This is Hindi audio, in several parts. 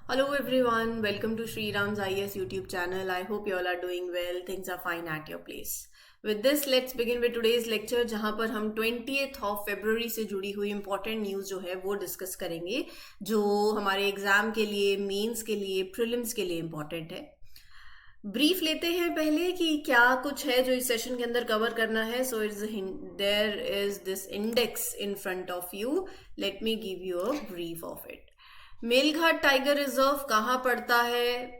Hello everyone, welcome to Sri Ram's IS YouTube channel. I hope you all are doing well. Things are fine at your place. With this, let's begin with today's lecture जहाँ पर हम 20th of February से जुड़ी हुई important news जो है वो डिस्कस करेंगे जो हमारे एग्जाम के लिए, मेंस के लिए, प्रीलिम्स के लिए important है. ब्रीफ लेते हैं पहले कि क्या कुछ है जो इस सेशन के अंदर कवर करना है. So there is this index in front of you. Let me give you a brief of it. Melghat tiger reserve कहाँ पड़ता है?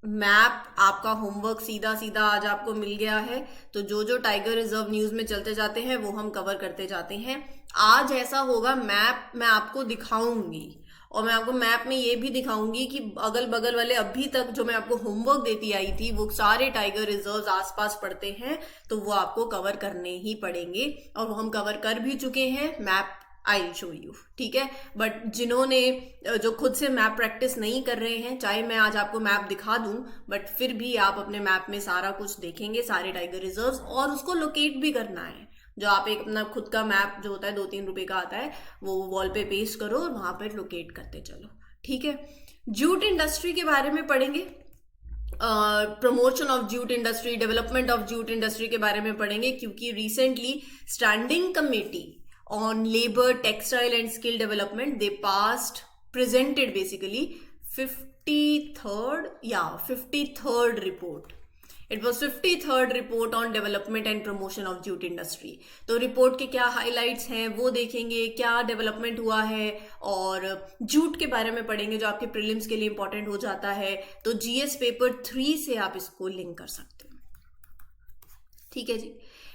मैप आपका होमवर्क सीधा सीधा आज आपको मिल गया है. तो जो जो टाइगर रिजर्व न्यूज में चलते जाते हैं वो हम कवर करते जाते हैं. आज ऐसा होगा, मैप मैं आपको दिखाऊंगी और मैं आपको मैप में ये भी दिखाऊंगी कि अगल बगल वाले अभी तक जो मैं आपको होमवर्क देती आई थी वो सारे टाइगर रिजर्व्स आसपास पड़ते हैं, तो वो आपको कवर करने ही पड़ेंगे और वो हम कवर कर भी चुके हैं. मैप आई शो यू, ठीक है. बट जिन्होंने जो खुद से मैप प्रैक्टिस नहीं कर रहे हैं, चाहे मैं आज आपको मैप दिखा दूं, बट फिर भी आप अपने मैप में सारा कुछ देखेंगे, सारे टाइगर रिजर्व्स, और उसको लोकेट भी करना है. जो आप एक अपना खुद का मैप जो होता है 2-3 रुपए का आता है, वो वॉल पे पेस्ट करो और वहां पर लोकेट करते चलो, ठीक है. जूट इंडस्ट्री के बारे में पढ़ेंगे, promotion of jute industry, development of jute industry के बारे में पढ़ेंगे, क्योंकि recently standing committee on labor, textile and skill development, they presented basically 53rd report. It was 53rd report on development and promotion of jute industry. तो रिपोर्ट के क्या हाइलाइट्स हैं वो देखेंगे, क्या डेवलपमेंट हुआ है, और जूट के बारे में पढ़ेंगे जो आपके प्रीलिम्स के लिए इंपॉर्टेंट हो जाता है. तो जीएस पेपर 3 से आप इसको लिंक कर सकते हो, ठीक है जी.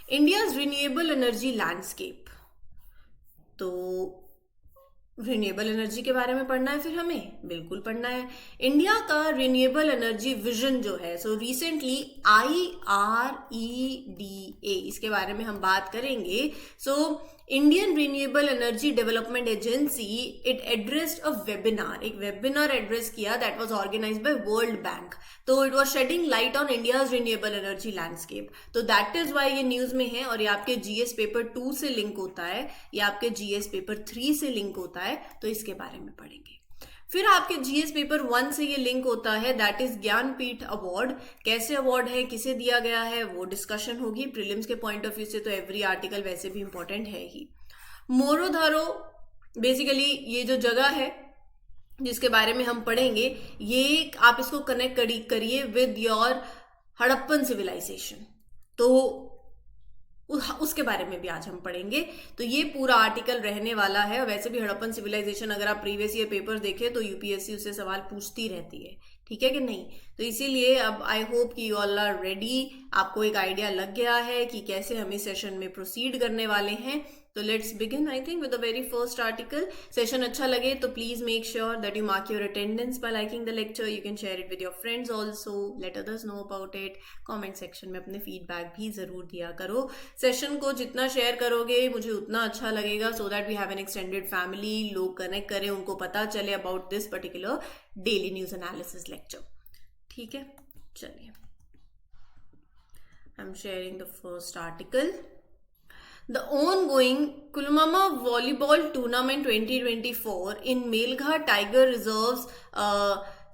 इंडियाज रिन्यूएबल एनर्जी लैंडस्केप, तो रिन्यूएबल एनर्जी के बारे में पढ़ना है, फिर हमें बिल्कुल पढ़ना है. इंडिया का रिन्यूएबल एनर्जी विजन जो है, सो रिसेंटली IREDA, इसके बारे में हम बात करेंगे. So Indian renewable energy development Agency, it addressed a webinar, एक वेबिनार एड्रेस किया that was organised by World Bank. तो it was shedding light on India's renewable energy landscape. तो दैट इज व्हाई ये न्यूज में है, और ये आपके जीएस पेपर 2 से लिंक होता है, ये आपके जीएस पेपर 3 से लिंक होता है, तो इसके बारे में पढ़ेंगे. फिर आपके जीएस पेपर 1 से ये लिंक होता है, दैट इज ज्ञानपीठ अवार्ड. कैसे अवार्ड है, किसे दिया गया है, वो डिस्कशन होगी. प्रीलिम्स के पॉइंट ऑफ व्यू से तो एवरी आर्टिकल वैसे भी इंपॉर्टेंट है ही. मोरोधारो, बेसिकली ये जो जगह है जिसके बारे में हम पढ़ेंगे, ये आप इसको कनेक्ट करिए विद योर हड़प्पन सिविलाइजेशन, तो उसके बारे में भी आज हम पढ़ेंगे. तो ये पूरा आर्टिकल रहने वाला है. वैसे भी हड़प्पन सिविलाइजेशन अगर आप प्रीवियस ईयर पेपर देखें तो यूपीएससी उससे सवाल पूछती रहती है, ठीक है कि नहीं. तो इसीलिए अब आई होप कि यू ऑल आर रेडी, आपको एक आइडिया लग गया है कि कैसे हम इस सेशन में प्रोसीड करने वाले हैं. तो let's begin I think with the very first article. Session अच्छा लगे तो please make sure that you mark your attendance bye liking the lecture. You can share it with your friends also, let others know about it. Comment section में अपने फीडबैक भी जरूर दिया करो. सेशन को जितना शेयर करोगे मुझे उतना अच्छा लगेगा, so that we have an extended family. लोग कनेक्ट करें, उनको पता चले about this particular daily news analysis lecture, ठीक है. चलिए, I am sharing the first article. The ongoing Kulmama Volleyball Tournament 2024 in Melghat Tiger Reserves,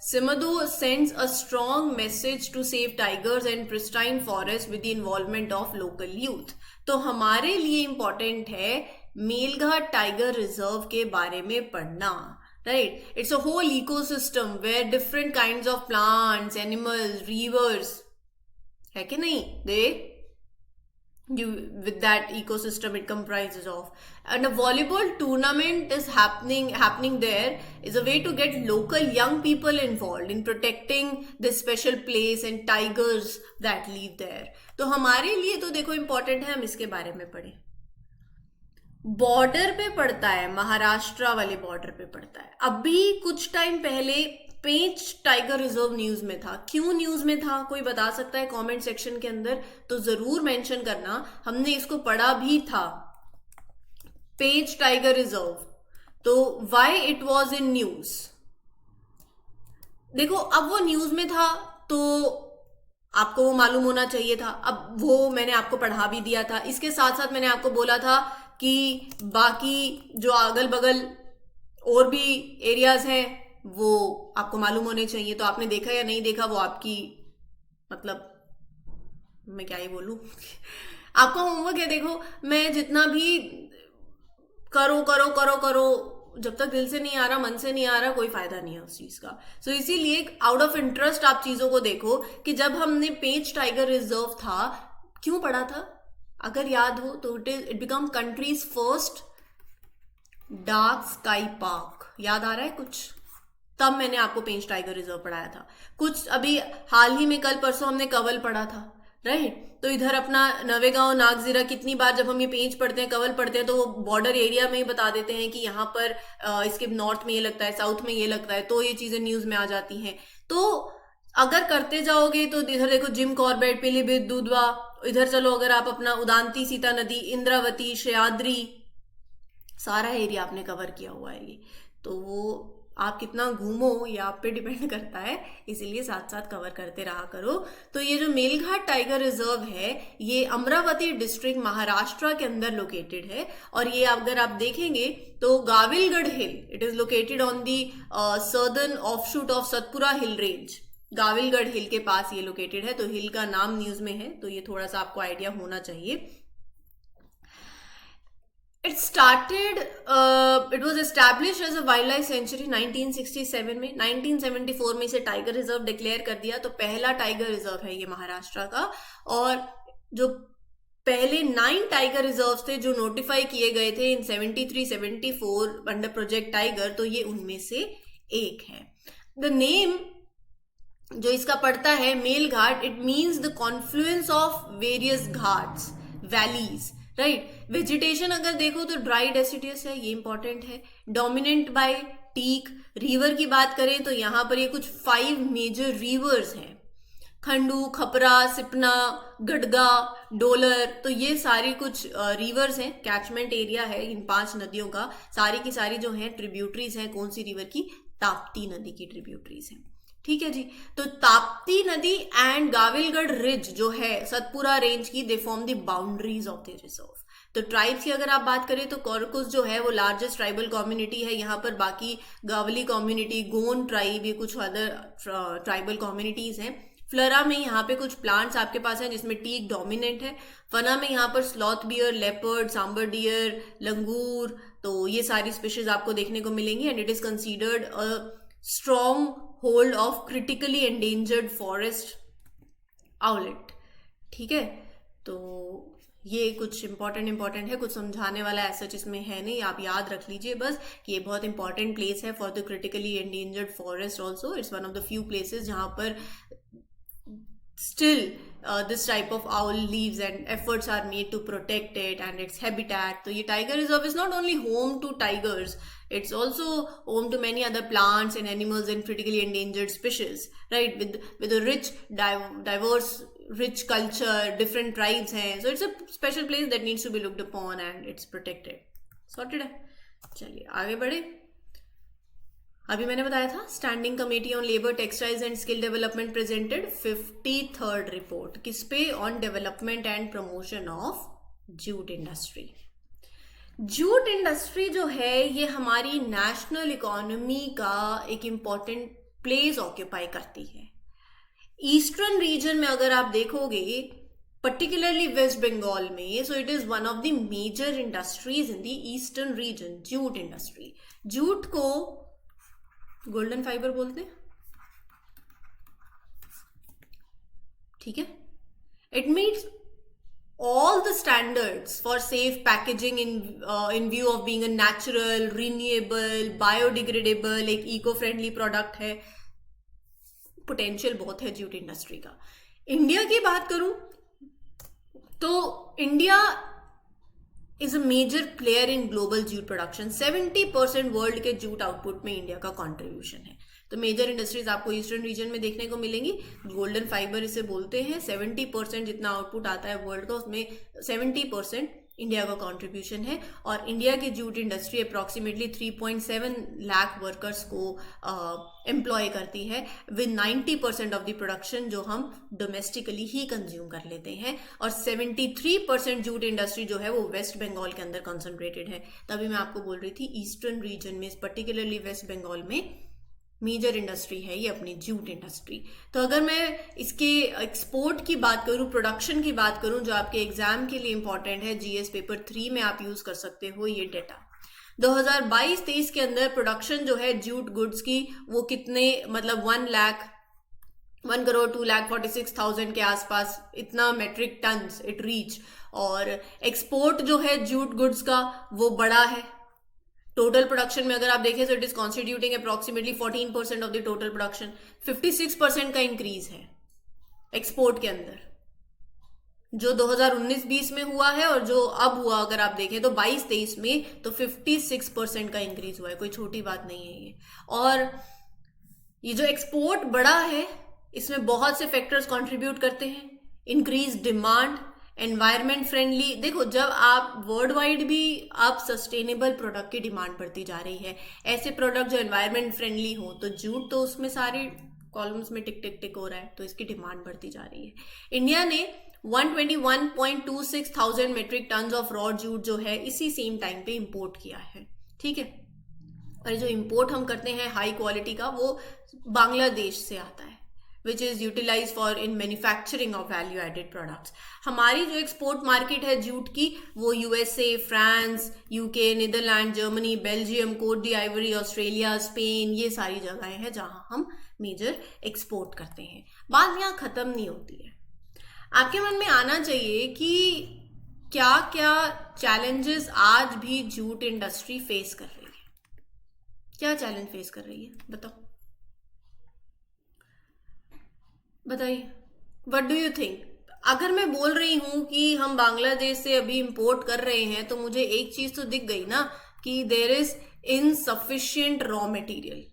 Simado sends a strong message to save tigers and pristine forests with the involvement of local youth. तो हमारे लिए इम्पोर्टेंट है मेलघाट टाइगर रिजर्व के बारे में पढ़ना, right? It's a whole ecosystem where different kinds of plants, animals, rivers, है कि नहीं, with that ecosystem it comprises of, and a volleyball tournament is happening there is a way to get local young people involved in protecting this special place and tigers that live there. तो हमारे लिए तो देखो इम्पोर्टेंट है, हम इसके बारे में पढ़ें. बॉर्डर पे पड़ता है, महाराष्ट्र वाले बॉर्डर पे पड़ता है. अभी कुछ टाइम पहले पेंच टाइगर रिजर्व न्यूज में था. क्यों न्यूज में था, कोई बता सकता है कमेंट सेक्शन के अंदर? तो जरूर मेंशन करना, हमने इसको पढ़ा भी था, पेंच टाइगर रिजर्व. तो why it was in news, देखो अब वो न्यूज में था तो आपको वो मालूम होना चाहिए था. अब वो मैंने आपको पढ़ा भी दिया था. इसके साथ साथ मैंने आपको बोला था कि बाकी जो अगल बगल और भी एरियाज हैं वो आपको मालूम होने चाहिए। तो आपने देखा या नहीं देखा वो आपकी, मतलब मैं क्या ही बोलूं आपका होमवर्क है। देखो, मैं जितना भी करो करो करो करो, जब तक दिल से नहीं आ रहा, मन से नहीं आ रहा, कोई फायदा नहीं है उस चीज का। सो इसीलिए आउट ऑफ इंटरेस्ट आप चीजों को देखो कि जब हमने पेंच टाइगर रिजर्व था, क्यों पढ़ा था? अगर याद हो तो it become countries first dark sky park. याद आ रहा है कुछ? तब मैंने आपको पेंच टाइगर रिजर्व पढ़ाया था। कुछ अभी हाल ही में कल परसों हमने कवल पढ़ा था, राइट? तो इधर अपना नवेगांव नागजीरा, कितनी बार जब हम ये पेंच पढ़ते हैं, कवल पढ़ते हैं, तो वो बॉर्डर एरिया में ही बता देते हैं कि यहाँ पर इसके नॉर्थ में ये लगता है, साउथ में ये लगता है, तो ये चीजें न्यूज में आ जाती हैं। तो अगर करते जाओगे तो इधर देखो जिम कॉर्बेट, पीलीभीत, दूधवा, इधर चलो अगर आप अपना उदांती, सीता नदी, इंद्रावती, शयाद्री, सारा एरिया आपने कवर किया हुआ है ये। तो वो आप कितना घूमो ये आप पे डिपेंड करता है, इसीलिए साथ साथ कवर करते रहा करो। तो ये जो मेलघाट टाइगर रिजर्व है, ये अमरावती डिस्ट्रिक्ट महाराष्ट्र के अंदर लोकेटेड है। और ये अगर आप देखेंगे तो Gawilgarh hill, it is located on the southern offshoot of Satpura hill range. Gawilgarh hill के पास ये लोकेटेड है, तो हिल का नाम न्यूज में है, तो ये थोड़ा सा आपको आइडिया होना चाहिए। It started, it was established as a wildlife sanctuary 1967 में। 1974 में इसे टाइगर रिजर्व डिक्लेयर कर दिया। तो पहला टाइगर रिजर्व है ये महाराष्ट्र का। और जो पहले 9 टाइगर रिजर्व थे जो नोटिफाई किए गए थे इन 73-74 अंडर प्रोजेक्ट टाइगर, तो ये उनमें से एक है। द नेम जो इसका पड़ता है Melghat, it means the Confluence of various Ghats, valleys, right? Vegetation अगर देखो तो ड्राई डेसिडियस है, ये इंपॉर्टेंट है। Dominant bye teak. रिवर की बात करें तो यहाँ पर ये कुछ 5 मेजर रिवर्स हैं, खंडू, खपरा, सिपना, गडगा, डोलर। तो ये सारी कुछ रिवर्स हैं, कैचमेंट एरिया है इन 5 नदियों का। सारी की सारी जो है ट्रिब्यूटरीज हैं, कौन सी रिवर की? ताप्ती नदी की ट्रिब्यूटरीज हैं। ठीक है जी। तो ताप्ती नदी एंड गाविलगढ़ रिज जो है सतपुरा रेंज की, they form the boundaries of the reserve. तो ट्राइब्स की अगर आप बात करें तो कोरकुस जो है वो लार्जेस्ट ट्राइबल कम्युनिटी है यहाँ पर। बाकी गावली कम्युनिटी, गोंड ट्राइब, ये कुछ अदर ट्राइबल कम्युनिटीज हैं। फ्लरा में यहाँ पे कुछ प्लांट्स आपके पास हैं जिसमें टीक डोमिनेंट है। फना में यहाँ पर sloth bear, leopard, sambar deer, langur, तो ये सारी स्पीशीज आपको देखने को मिलेंगी। And it is considered a stronghold of critically endangered forest owlet. ठीक है, तो ये कुछ इंपॉर्टेंट है, कुछ समझाने वाला ऐसा इसमें है नहीं, आप याद रख लीजिए बस कि ये बहुत इंपॉर्टेंट प्लेस है for the critically endangered forest also. It's one of the few places जहां पर still this type of owl lives and efforts are made to protect it and its habitat. So ये tiger reserve is not only home to tigers, it's also home to many other plants and animals and critically endangered species, right? With a rich diverse rich culture, different tribes हैं, so it's a special place that needs to be looked upon and it's protected. Sorted है। चलिए आगे बढ़े। अभी मैंने बताया था standing committee on labour, textiles and skill development presented 53rd report, किस पे? On development and promotion of jute industry. Jute industry जो है ये हमारी नेशनल इकोनॉमी का एक इम्पॉर्टेंट प्लेस ऑक्यूपाई करती है। ईस्टर्न रीजन में अगर आप देखोगे, particularly West Bengal में, so it is one of the major industries in the eastern region, jute industry. Jute को गोल्डन फाइबर बोलते हैं, ठीक है? It meets all the standards for safe packaging in view of being a natural, renewable, biodegradable, एक इको फ्रेंडली प्रोडक्ट है। पोटेंशियल बहुत है जूट इंडस्ट्री का। इंडिया की बात करूं तो India is a major player in global jute production. 70% world के जूट आउटपुट में इंडिया का कंट्रीब्यूशन है। तो मेजर इंडस्ट्रीज आपको ईस्टर्न रीजन में देखने को मिलेंगी। गोल्डन फाइबर इसे बोलते हैं। 70% जितना आउटपुट आता है वर्ल्ड का, उसमें 70% इंडिया का कंट्रीब्यूशन है। और इंडिया की jute industry approximately 3.7 lakh workers को एम्प्लॉय करती है, विद 90% ऑफ द प्रोडक्शन जो हम डोमेस्टिकली ही कंज्यूम कर लेते हैं। और 73% जूट इंडस्ट्री जो है वो वेस्ट बंगाल के अंदर कंसंट्रेटेड है। तभी मैं आपको बोल रही थी ईस्टर्न रीजन में, पर्टिकुलरली वेस्ट बंगाल में मेजर इंडस्ट्री है ये अपनी जूट इंडस्ट्री। तो अगर मैं इसके एक्सपोर्ट की बात करूं, प्रोडक्शन की बात करूं, जो आपके एग्जाम के लिए इंपॉर्टेंट है, जीएस पेपर 3 में आप यूज कर सकते हो ये डेटा। 2022-23 के अंदर प्रोडक्शन जो है जूट गुड्स की वो कितने, मतलब 1,02,46,000 के आसपास इतना मेट्रिक टन्स इट रीच। और एक्सपोर्ट जो है जूट गुड्स का वो बड़ा है। टोटल प्रोडक्शन में अगर आप देखें तो it is constituting approximately 14% of the total production. 56% का इंक्रीज है एक्सपोर्ट के अंदर, जो 2019-20 में हुआ है और जो अब हुआ अगर आप देखें तो 22-23 में, तो 56% का इंक्रीज हुआ है। कोई छोटी बात नहीं है ये। और ये जो एक्सपोर्ट बढ़ा है इसमें बहुत से फैक्टर्स कंट्रीब्यूट करते हैं। Increase demand, environment friendly. देखो, जब आप वर्ल्ड वाइड भी आप सस्टेनेबल प्रोडक्ट की डिमांड बढ़ती जा रही है, ऐसे प्रोडक्ट जो एनवायरमेंट फ्रेंडली हो, तो जूट तो उसमें सारे कॉलम्स में टिक टिक टिक हो रहा है, तो इसकी डिमांड बढ़ती जा रही है। इंडिया ने 121.26 thousand metric ton of raw jute जो है इसी सेम टाइम पे इंपोर्ट किया है। ठीक है। और जो इंपोर्ट हम करते हैं हाई क्वालिटी का, वो बांग्लादेश से आता है, which is utilized for in manufacturing of value added products। हमारी जो एक्सपोर्ट मार्केट है जूट की वो USA, France, UK, Netherlands, Germany, Belgium, Cote d'Ivoire, Australia, Spain, ये सारी जगहें हैं जहां हम मेजर एक्सपोर्ट करते हैं। बात यहाँ खत्म नहीं होती है। आपके मन में आना चाहिए कि क्या क्या चैलेंजेस आज भी जूट इंडस्ट्री फेस कर रही है। क्या चैलेंज फेस कर रही है बताइए, व्हाट डू यू थिंक? अगर मैं बोल रही हूं कि हम बांग्लादेश से अभी इंपोर्ट कर रहे हैं, तो मुझे एक चीज तो दिख गई ना कि there is insufficient raw material.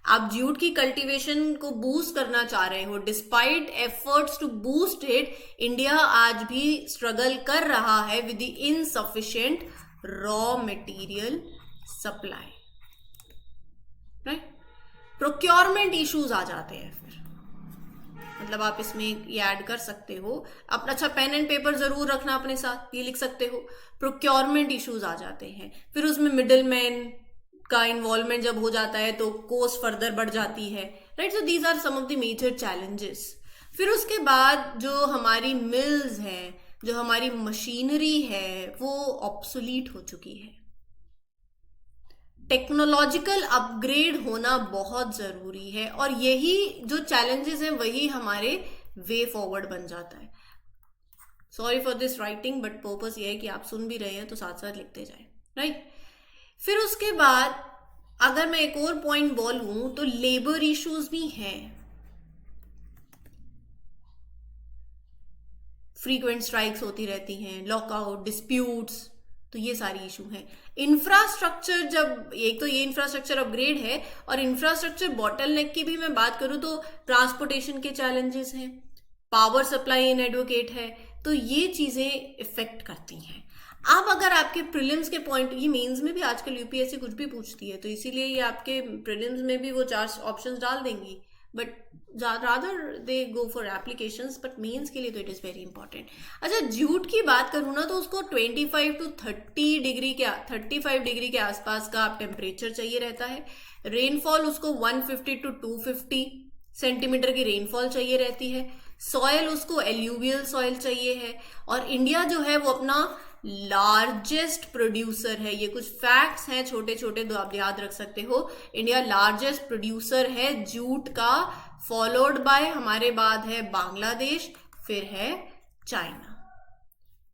आप जूट की कल्टीवेशन को बूस्ट करना चाह रहे हो, despite efforts to boost it, India आज भी स्ट्रगल कर रहा है with the insufficient raw material supply, right? Procurement issues आ जाते हैं फिर, मतलब आप इसमें ये ऐड कर सकते हो अपना। अच्छा, पेन एंड पेपर जरूर रखना अपने साथ, ये लिख सकते हो। प्रोक्योरमेंट इश्यूज आ जाते हैं, फिर उसमें मिडिल मैन का इन्वॉल्वमेंट जब हो जाता है तो कॉस्ट फर्दर बढ़ जाती है, right? So these are some of the major challenges. फिर उसके बाद जो हमारी मिल्स हैं, जो हमारी मशीनरी है, वो ऑब्सोलीट हो चुकी है। टेक्नोलॉजिकल अपग्रेड होना बहुत जरूरी है, और यही जो चैलेंजेस हैं वही हमारे वे फॉरवर्ड बन जाता है। Sorry for this writing, but purpose ये है कि आप सुन भी रहे हैं तो साथ साथ लिखते जाए, राइट? फिर उसके बाद अगर मैं एक और पॉइंट बोलूं तो लेबर इश्यूज भी हैं। फ्रीक्वेंट स्ट्राइक्स होती रहती हैं, लॉकआउट, डिस्प्यूट्स, तो ये सारी इशू हैं। इंफ्रास्ट्रक्चर, जब एक तो ये इंफ्रास्ट्रक्चर अपग्रेड है, और इंफ्रास्ट्रक्चर बॉटलनेक की भी मैं बात करूं तो ट्रांसपोर्टेशन के चैलेंजेस हैं, पावर सप्लाई इनएडुकेट है, तो ये चीजें इफेक्ट करती हैं। अब अगर आपके प्रीलिम्स के पॉइंट, ये मेंस में भी आजकल यूपीएससी कुछ भी पूछती है, तो इसीलिए ये आपके प्रीलिम्स में भी वो 4 ऑप्शंस डाल देंगी, but rather they go for applications, but mains के लिए तो इट इज वेरी इंपॉर्टेंट। अच्छा, जूट की बात करूँ ना तो उसको 25 to 35 डिग्री के आसपास का आप टेम्परेचर चाहिए रहता है। रेनफॉल उसको 150 to 250 सेंटीमीटर की रेनफॉल चाहिए रहती है। सॉयल उसको एल्यूवियल सॉयल चाहिए है। और इंडिया जो है वो अपना लार्जेस्ट प्रोड्यूसर है। ये कुछ फैक्ट्स हैं छोटे छोटे, तो आप याद रख सकते हो। इंडिया लार्जेस्ट प्रोड्यूसर है जूट का, फॉलोड बाय, हमारे बाद है बांग्लादेश, फिर है चाइना।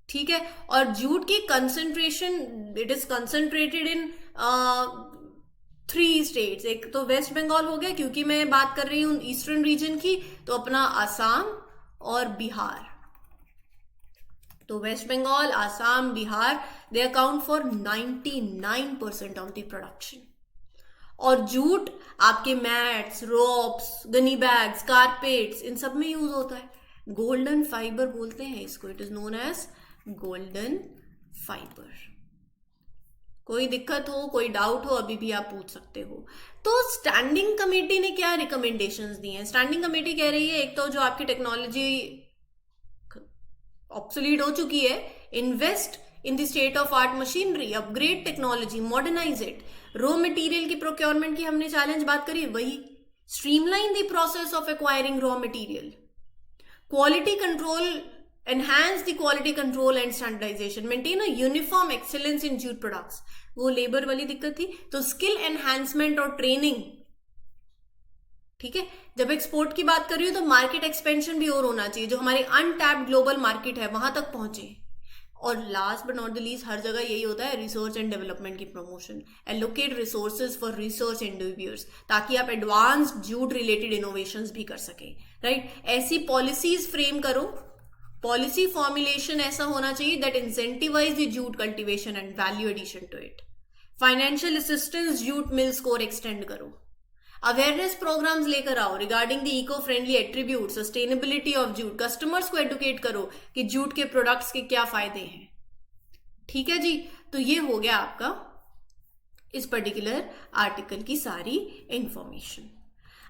ठीक है। और जूट की concentration, it is concentrated in 3 states. एक तो वेस्ट बंगाल हो गया, क्योंकि मैं बात कर रही हूं ईस्टर्न रीजन की, तो अपना आसाम और बिहार। तो West Bengal, Assam, Bihar, they account for 99% of the production. और जूट आपके mats, ropes, gunny bags, carpets, इन सब में यूज होता है। गोल्डन फाइबर बोलते हैं इसको, it is known as golden fibre. कोई दिक्कत हो, कोई डाउट हो, अभी भी आप पूछ सकते हो। तो स्टैंडिंग कमेटी ने क्या रिकमेंडेशंस दी हैं? स्टैंडिंग कमेटी कह रही है, एक तो जो आपकी टेक्नोलॉजी ऑब्सोलीट हो चुकी है, invest in the state of art machinery, upgrade technology, modernise it. Raw material की प्रोक्योरमेंट की हमने चैलेंज बात करी, वही streamline the process of acquiring raw material, quality control, enhance the quality control and standardization, maintain a uniform excellence in jute products. वो लेबर वाली दिक्कत थी, तो स्किल एनहांसमेंट और ट्रेनिंग, ठीक है। जब एक्सपोर्ट की बात कर रही हूं तो मार्केट एक्सपेंशन भी और होना चाहिए, जो हमारे अनटैप्ड ग्लोबल मार्केट है वहां तक पहुंचे। और last but not the least, हर जगह यही होता है, रिसर्च एंड डेवलपमेंट की promotion, allocate resources for research endeavours, ताकि आप एडवांस्ड जूट रिलेटेड इनोवेशंस भी कर सके, राइट। ऐसी पॉलिसीज फ्रेम करो, पॉलिसी फॉर्मुलेशन ऐसा होना चाहिए that incentivise the jute cultivation and value addition to it. Financial assistance jute mills को एक्सटेंड करो, अवेयरनेस प्रोग्राम्स लेकर आओ regarding the eco friendly attribute, sustainability of jute, customers को एडुकेट करो कि जूट के प्रोडक्ट्स के क्या फायदे हैं, ठीक है जी। तो ये हो गया आपका इस पर्टिकुलर आर्टिकल की सारी इंफॉर्मेशन।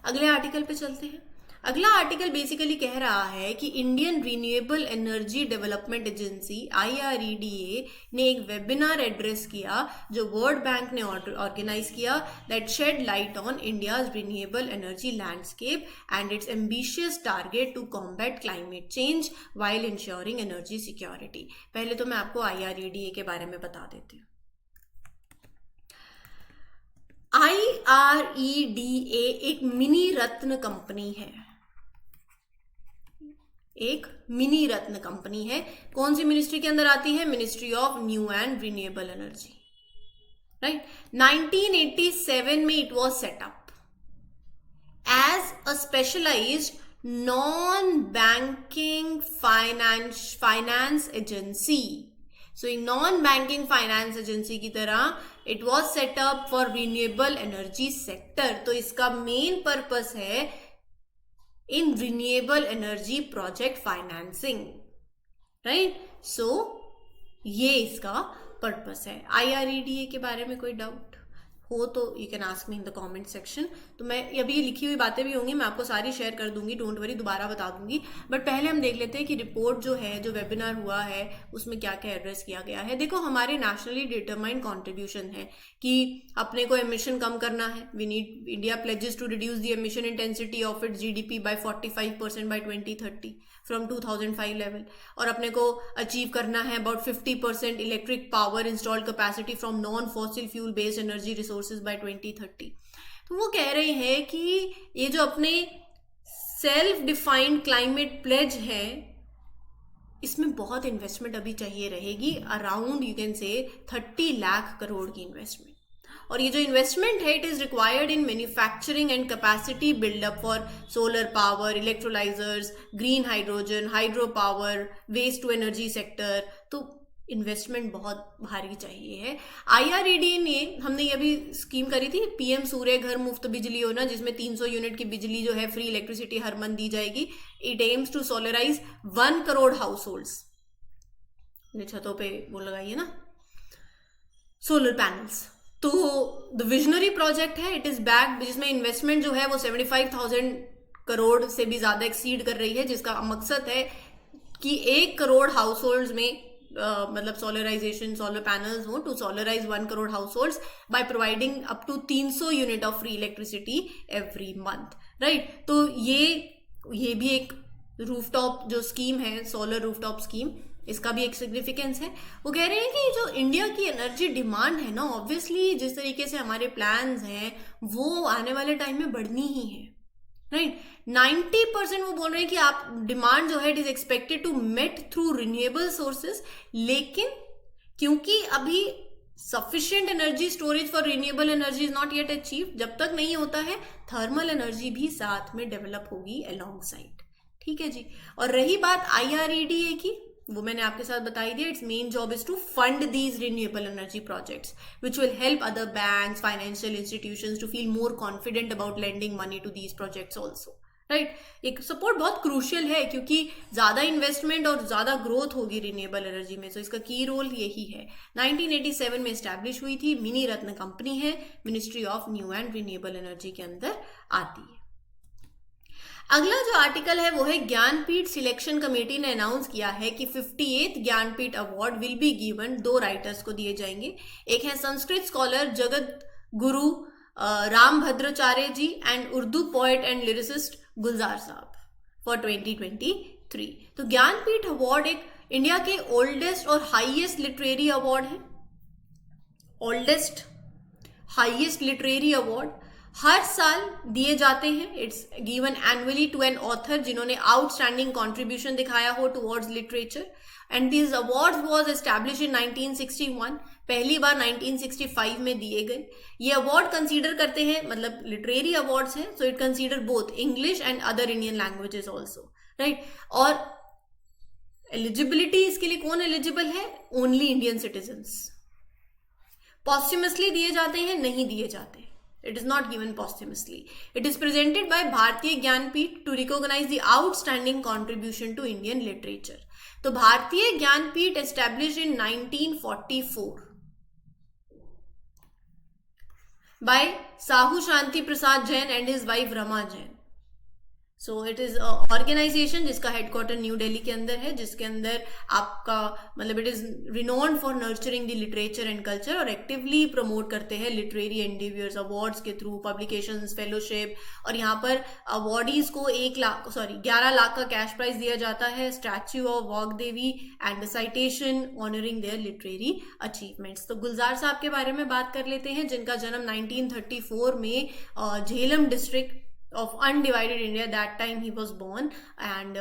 अगले आर्टिकल पे चलते हैं। अगला आर्टिकल बेसिकली कह रहा है कि Indian renewable energy development agency IREDA ने एक वेबिनार एड्रेस किया जो वर्ल्ड बैंक ने ऑर्गेनाइज किया, that shed light on India's renewable energy landscape and its ambitious target to combat climate change while ensuring energy security. पहले तो मैं आपको IREDA के बारे में बता देती हूँ। IREDA एक मिनी रत्न कंपनी है, एक मिनी रत्न कंपनी है। कौन सी मिनिस्ट्री के अंदर आती है? Ministry of New and Renewable Energy, right. 1987 में it was set up as a specialised non banking finance agency. So एक नॉन बैंकिंग फाइनेंस एजेंसी की तरह it was set up for renewable energy sector. तो इसका मेन पर्पस है in renewable energy project financing, right. So ये इसका पर्पस है। IREDA के बारे में कोई डाउट हो तो you can ask me in the comment section. तो मैं अभी लिखी हुई बातें भी होंगी, मैं आपको सारी शेयर कर दूंगी, डोंट वरी, दोबारा बता दूंगी। बट पहले हम देख लेते हैं कि रिपोर्ट जो है, जो वेबिनार हुआ है, उसमें क्या क्या एड्रेस किया गया है। देखो, हमारे नेशनली डिटरमाइंड कॉन्ट्रीब्यूशन है कि अपने को एमिशन कम करना है। We need, India pledges to reduce the emission intensity of its GDP by 45% by 2030 from 2005 level, और अपने को अचीव करना है about 50% electric power installed capacity from non fossil fuel based energy resources by 2030। तो वो कह रहे हैं कि ये जो अपने सेल्फ डिफाइंड क्लाइमेट प्लेज है, इसमें बहुत इन्वेस्टमेंट अभी चाहिए रहेगी, around you can say 30 lakh crore की इन्वेस्टमेंट। और ये जो इन्वेस्टमेंट है, it is required in manufacturing and capacity buildup for solar power, electrolysers, green hydrogen, hydro power, waste to energy sector. तो इन्वेस्टमेंट बहुत भारी चाहिए है। IREDA ने, हमने ये अभी स्कीम करी थी PM सूर्य घर मुफ्त बिजली योजना, जिसमें 300 यूनिट की बिजली जो है फ्री इलेक्ट्रिसिटी हर मंथ दी जाएगी। It aims to solarise 1 crore households. छतों पे वो लगाइए ना सोलर पैनल्स। तो द विजनरी प्रोजेक्ट है, इट इज बैक, जिसमें इन्वेस्टमेंट जो है वो 75,000 करोड़ से भी ज्यादा एक्सीड कर रही है, जिसका मकसद है कि 1 करोड़ हाउस होल्ड्स में मतलब सोलराइजेशन, सोलर पैनल्स हो, to solarise 1 crore households by providing up to 300 unit of free electricity every month, right. तो ये भी एक रूफटॉप जो स्कीम है, सोलर रूफटॉप स्कीम, इसका भी एक सिग्निफिकेंस है। वो कह रहे हैं कि जो इंडिया की एनर्जी डिमांड है ना, ऑब्वियसली जिस तरीके से हमारे प्लान्स हैं वो आने वाले टाइम में बढ़नी ही है, राइट। 90% वो बोल रहे हैं कि आप डिमांड जो है it is expected to met through renewable sources, लेकिन क्योंकि अभी sufficient energy storage for renewable energy is not yet achieve, जब तक नहीं होता है थर्मल एनर्जी भी साथ में डेवलप होगी अलोंग साइड, ठीक है जी। और रही बात IREDA की, वो मैंने आपके साथ बताई दिया। Its main job is to fund these renewable energy projects which will help other banks, financial institutions to feel more confident about lending money to these projects also, right. एक सपोर्ट बहुत क्रूशियल है, क्योंकि ज्यादा इन्वेस्टमेंट और ज्यादा ग्रोथ होगी रिन्यूएबल एनर्जी में, तो इसका की रोल यही है। 1987 में स्टैब्लिश हुई थी, मिनी रत्न कंपनी है, Ministry of New and Renewable energy के अंदर आती है। अगला जो आर्टिकल है वो है ज्ञानपीठ सिलेक्शन कमेटी ने अनाउंस किया है कि 58th Jnanpith award will be given, 2 writers को दिए जाएंगे। एक है Sanskrit scholar Jagat Guru Rambhadracharya ji and Urdu poet and lyricist Gulzar sahab for 2023। तो ज्ञानपीठ अवार्ड एक इंडिया के ओल्डेस्ट और हाईएस्ट लिटरेरी अवार्ड है, ओल्डेस्ट हाईएस्ट लिटरेरी अवार्ड हर साल दिए जाते हैं। It's given annually to an author जिन्होंने आउटस्टैंडिंग कंट्रीब्यूशन दिखाया हो towards literature, and this awards was established in 1961, पहली बार 1965 में दिए गए। ये अवार्ड कंसीडर करते हैं, मतलब लिटरेरी अवार्ड्स हैं, so it consider both English and other Indian languages also, right. और एलिजिबिलिटी इसके लिए कौन एलिजिबल है? Only Indian citizens. पॉस्ट्यूमसली दिए जाते हैं? नहीं दिए जाते। It is not given posthumously. It is presented by भारतीय Jnanpith to recognize the outstanding contribution to Indian literature. तो Bharatiya Jnanpith established in 1944 by Sahu Shanti Prasad Jain and his wife Rama Jain. So it is organisation जिसका हेडक्वार्टर न्यू दिल्ली के अंदर है, जिसके अंदर आपका मतलब it is renowned for nurturing the literature and culture, और एक्टिवली प्रमोट करते हैं लिटरेरी एंडेवियर्स अवार्ड्स के थ्रू, पब्लिकेशंस, फेलोशिप। और यहाँ पर अवार्डीज को 11 लाख का कैश प्राइज दिया जाता है, statue of Vagdevi and citation honouring their literary achievements. तो गुलजार साहब के बारे में बात कर लेते हैं, जिनका जन्म 1934 में Jhelum district of undivided India, that time he was born, and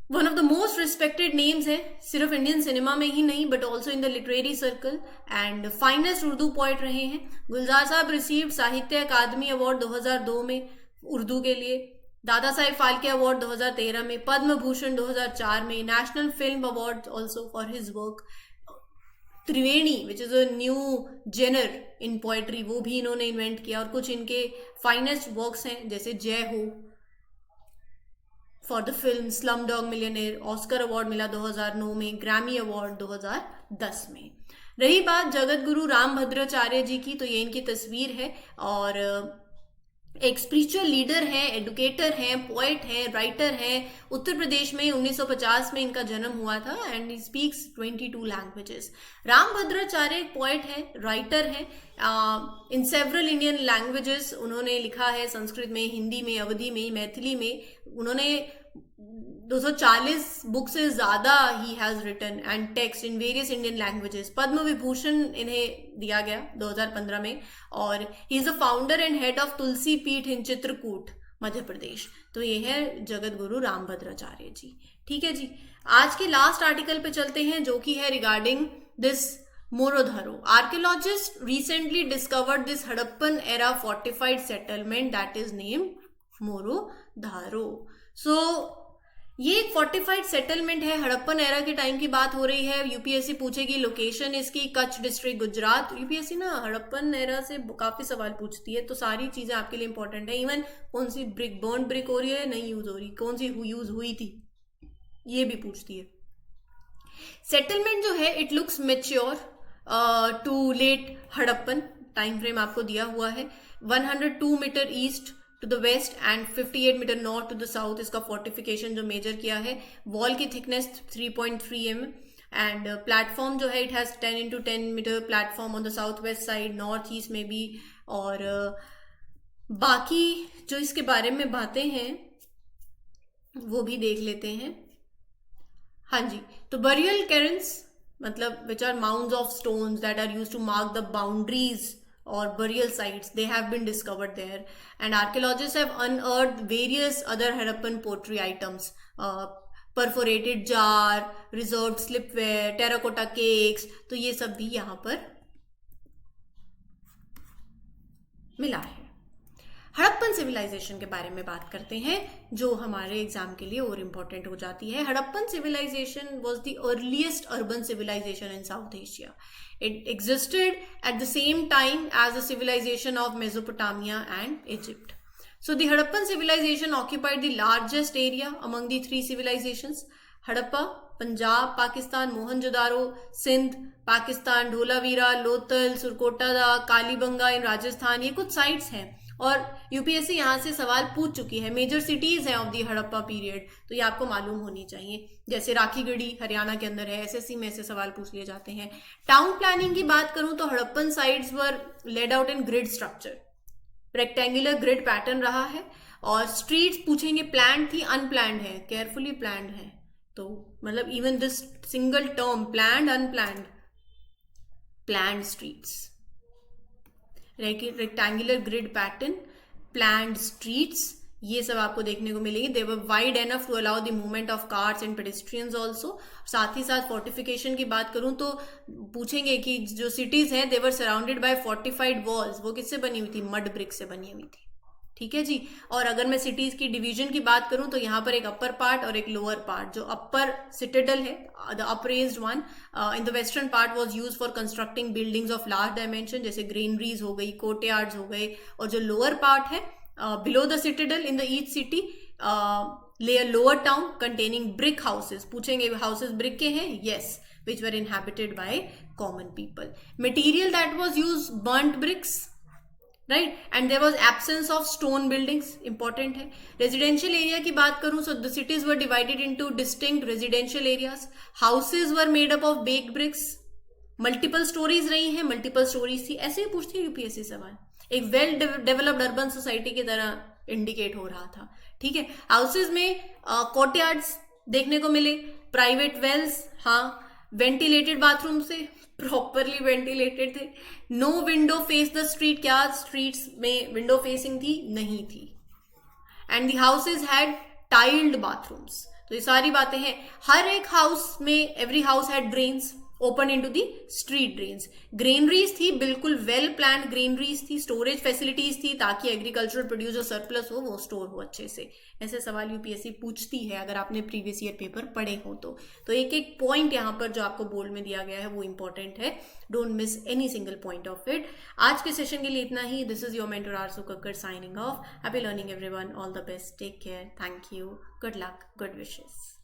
one of the most respected names है, सिर्फ इंडियन सिनेमा में ही नहीं but also in the literary circle, and finest Urdu poet रहे हैं। गुलजार साहब रिसीव्ड साहित्य अकादमी अवार्ड 2002 में उर्दू के लिए, दादा साहेब फाल्के अवार्ड 2013 में, पद्म भूषण 2004 में, National Film Award also for his work, Triveni which is a new genre in poetry, वो भी इन्होंने इन्वेंट किया। और कुछ इनके फाइनेस्ट वर्क्स हैं जैसे जय हो for the film slum dog millionaire, Oscar award मिला 2009 में, ग्रैमी अवार्ड 2010 में। रही बात जगत गुरु राम भद्राचार्य जी की, तो ये इनकी तस्वीर है, और एक स्पिरिचुअल लीडर है, एडुकेटर हैं, पोएट हैं, राइटर हैं। उत्तर प्रदेश में 1950 में इनका जन्म हुआ था, and he speaks 22 languages. Ram Bhadracharya एक पोएट है, राइटर है, इन सेवरल इंडियन लैंग्वेजेस उन्होंने लिखा है, संस्कृत में, हिंदी में, अवधी में, मैथिली में। उन्होंने 240 बुक से ज्यादा he has written and text in various Indian languages. Padma Vibhushan इन्हें दिया गया 2015 में, और he is a founder and head of Tulsi Peeth in Chitrakoot Madhya Pradesh. तो ये है जगत गुरु राम भद्राचार्य जी। ठीक है जी, आज के लास्ट आर्टिकल पे चलते हैं, जो कि है regarding this Morodharo. Archaeologist recently discovered this Harappan era fortified settlement that is named Morodharo. So ये एक फोर्टिफाइड सेटलमेंट है, हड़प्पन एरा के टाइम की बात हो रही है। यूपीएससी पूछेगी लोकेशन इसकी, कच्छ डिस्ट्रिक्ट गुजरात। यूपीएससी ना हड़प्पन एरा से काफी सवाल पूछती है, तो सारी चीजें आपके लिए इंपॉर्टेंट है। इवन कौन सी ब्रिक बर्न ब्रिक हो रही है, नहीं यूज हो रही, कौन सी यूज हुई थी, ये भी पूछती है। सेटलमेंट जो है it looks mature to late Harappan, time frame आपको दिया हुआ है। 102 metre east to the west and 58 metre north to the south इसका फोर्टिफिकेशन जो मेजर किया है। वॉल की थिकनेस 3.3 mm, एंड प्लेटफॉर्म जो है it has 10x10 metre platform on the south west side, north east में भी। और बाकी जो इसके बारे में बातें हैं वो भी देख लेते हैं। हाँ जी, तो बरियल कैरन्स मतलब which are mounds of stones that are used to mark the boundaries or burial sites, they have been discovered there, and archaeologists have unearthed various other Harappan pottery items, perforated jar, reserved slipware, terracotta cakes। तो ये सब भी यहाँ पर मिला है। हड़प्पन सिविलाइजेशन के बारे में बात करते हैं, जो हमारे एग्जाम के लिए और इम्पोर्टेंट हो जाती है। Harappan civilisation was the earliest urban civilisation in South Asia. It existed at the same time as the civilization of Mesopotamia and Egypt. So the Harappan civilization occupied the largest area among the three civilizations. Harappa, Punjab, Pakistan, Mohenjo-daro, Sindh, Pakistan, Dholavira, Lothal, Surkota, Kalibanga in Rajasthan, ये कुछ sites हैं। और यूपीएससी यहाँ से सवाल पूछ चुकी है, मेजर सिटीज हैं ऑफ द हड़प्पा पीरियड, तो ये आपको मालूम होनी चाहिए। जैसे राखीगढ़ी हरियाणा के अंदर है, एसएससी में ऐसे सवाल पूछ लिए जाते हैं। टाउन प्लानिंग की बात करूं तो Harappan sites were laid out in grid structure, rectangular grid pattern रहा है। और स्ट्रीट्स पूछेंगे प्लान्ड थी अनप्लान्ड है, केयरफुली प्लान्ड है, तो मतलब even this single term planned unplanned, planned streets, rectangular grid pattern, planned streets, ये सब आपको देखने को मिलेगी। They were wide enough to allow the movement of cars and pedestrians also. साथ ही साथ फोर्टिफिकेशन की बात करूं तो पूछेंगे कि जो सिटीज हैं दे वर सराउंडेड बाय फोर्टिफाइड वॉल्स, वो किससे बनी हुई थी, मड ब्रिक से बनी हुई थी। ठीक है जी। और अगर मैं सिटीज की डिवीजन की बात करूं तो यहाँ पर एक अपर पार्ट और एक लोअर पार्ट। जो अपर सिटाडेल है, the upraised one in the western part was used for constructing buildings of large dimension, जैसे ग्रेनरीज हो गई, कोर्टयार्ड्स हो गए। और जो लोअर पार्ट है below the citadel in the each city lay a lower town containing brick houses. पूछेंगे हाउसेस ब्रिक के हैं, yes, which were inhabited by common people. Material that was used, burnt bricks, right? And there was absence of stone buildings, important है। residential area की बात करूं so the cities were divided into distinct residential areas. houses were made up of baked bricks, multiple stories रही हैं, मल्टीपल स्टोरीज थी, ऐसे ही पूछती है यूपीएससी सवाल। एक वेल डेवलप्ड अर्बन सोसाइटी की तरह इंडिकेट हो रहा था। ठीक है। हाउसेज में कोर्टयार्ड्स देखने को मिले, प्राइवेट वेल्स, हाँ, वेंटिलेटेड बाथरूम से प्रॉपरली वेंटिलेटेड थे। No window face the street, क्या स्ट्रीट्स में विंडो फेसिंग थी, नहीं थी। And the houses had tiled bathrooms. तो ये सारी बातें हैं। हर एक हाउस में, every house had drains open into the street drains. Granaries थी, बिल्कुल वेल प्लान्ड ग्रेनरीज थी। स्टोरेज फैसिलिटीज थी ताकि एग्रीकल्चरल प्रोड्यूस जो सरप्लस हो वो स्टोर हो अच्छे से। ऐसे सवाल यूपीएससी पूछती है अगर आपने प्रीवियस ईयर पेपर पढ़े हो तो एक एक पॉइंट यहाँ पर जो आपको बोर्ड में दिया गया है वो इंपॉर्टेंट है। Don't miss any single point of it. आज के सेशन के लिए इतना ही। This is your mentor Arsu Kakkar signing off. Happy learning everyone, all the best, take care, thank you, good luck, good wishes.